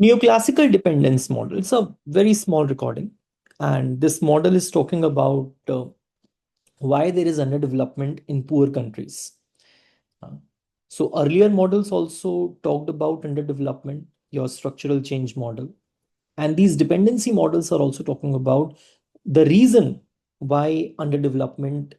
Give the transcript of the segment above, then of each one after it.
Neoclassical dependence model. It's a very small recording. And this model is talking about why there is underdevelopment in poor countries. Uh, so earlier models also talked about underdevelopment, your structural change model. And these dependency models are also talking about the reason why underdevelopment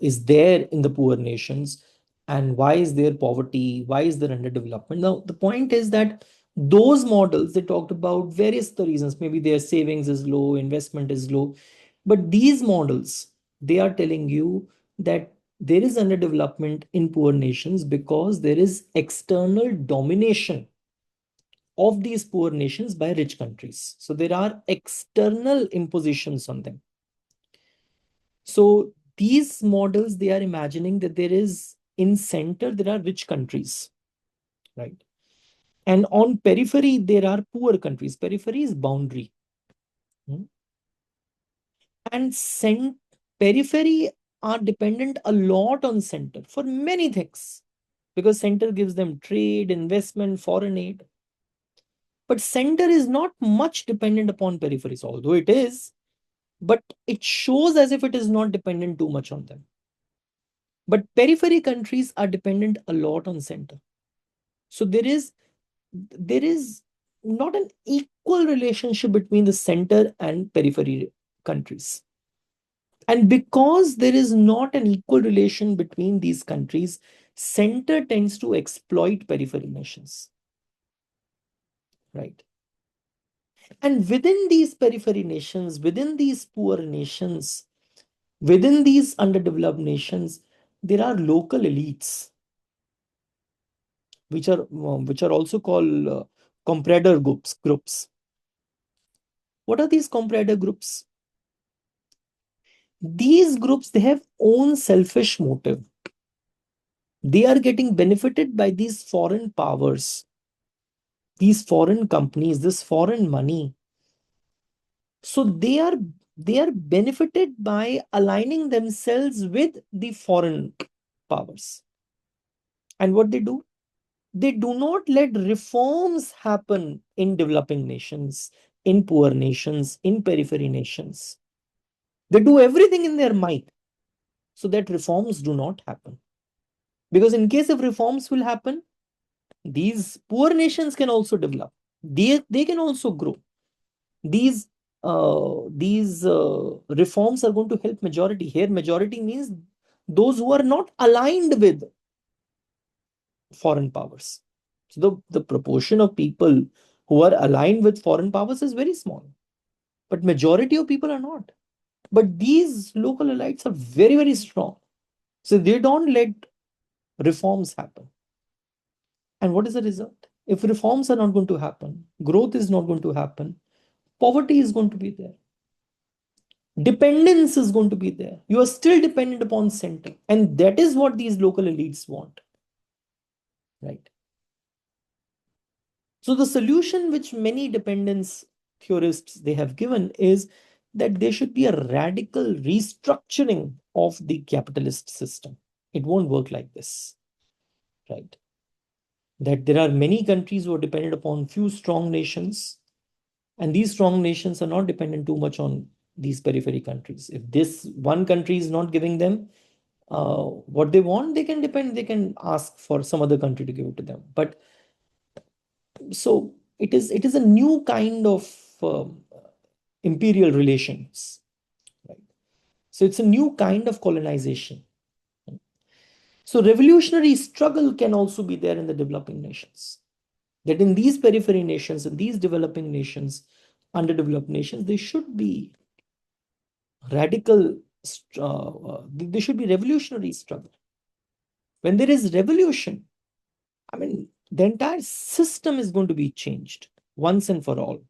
is there in the poor nations, and why is there poverty, why is there underdevelopment. Now, the point is that those models, they talked about various the reasons. Maybe their savings is low, investment is low. But these models, they are telling you that there is underdevelopment in poor nations because there is external domination of these poor nations by rich countries. So there are external impositions on them. So these models, they are imagining that there is in center, there are rich countries, right? And on periphery, there are poor countries. Periphery is boundary. Hmm? And periphery are dependent a lot on center for many things, because center gives them trade, investment, foreign aid. But center is not much dependent upon peripheries, although it is, but it shows as if it is not dependent too much on them. But periphery countries are dependent a lot on center. So there is not an equal relationship between the center and periphery countries. And because there is not an equal relation between these countries, center tends to exploit periphery nations, right? And within these periphery nations, within these poor nations, within these underdeveloped nations, there are local elites, which are also called comprador groups. What are these comprador groups? These groups, they have own selfish motive. They are getting benefited by these foreign powers, these foreign companies, this foreign money. So they are benefited by aligning themselves with the foreign powers. And what they do? They do not let reforms happen in developing nations, in poor nations, in periphery nations. They do everything in their might so that reforms do not happen. Because in case if reforms will happen, these poor nations can also develop. They can also grow. These reforms are going to help majority. Here, majority means those who are not aligned with foreign powers. So the proportion of people who are aligned with foreign powers is very small, but majority of people are not. But these local elites are very, very strong. So they don't let reforms happen. And what is the result? If reforms are not going to happen, growth is not going to happen, poverty is going to be there. Dependence is going to be there. You are still dependent upon center. And that is what these local elites want. Right. So the solution which many dependence theorists they have given is that there should be a radical restructuring of the capitalist system. It won't work like this, right? That there are many countries who are dependent upon few strong nations, and these strong nations are not dependent too much on these periphery countries. If this one country is not giving them what they want, they can ask for some other country to give it to them. But so it is a new kind of imperial relations, right? So it's a new kind of colonization. So revolutionary struggle can also be there in the developing nations. That in these periphery nations, in these developing nations, underdeveloped nations, there should be radical, there should be revolutionary struggle. When there is revolution, I mean, the entire system is going to be changed once and for all.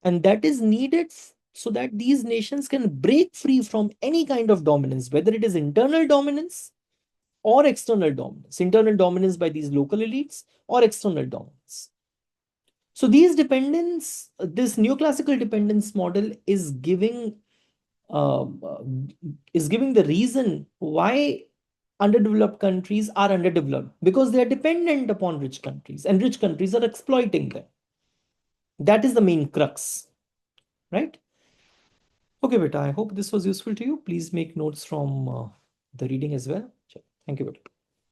And that is needed so that these nations can break free from any kind of dominance, whether it is internal dominance or external dominance, internal dominance by these local elites or external dominance. So these dependence, this neoclassical dependence model uh, is giving the reason why underdeveloped countries are underdeveloped because they are dependent upon rich countries, and rich countries are exploiting them. That is the main crux, right? Okay, beta, I hope this was useful to you. Please make notes from the reading as well. Thank you, beta.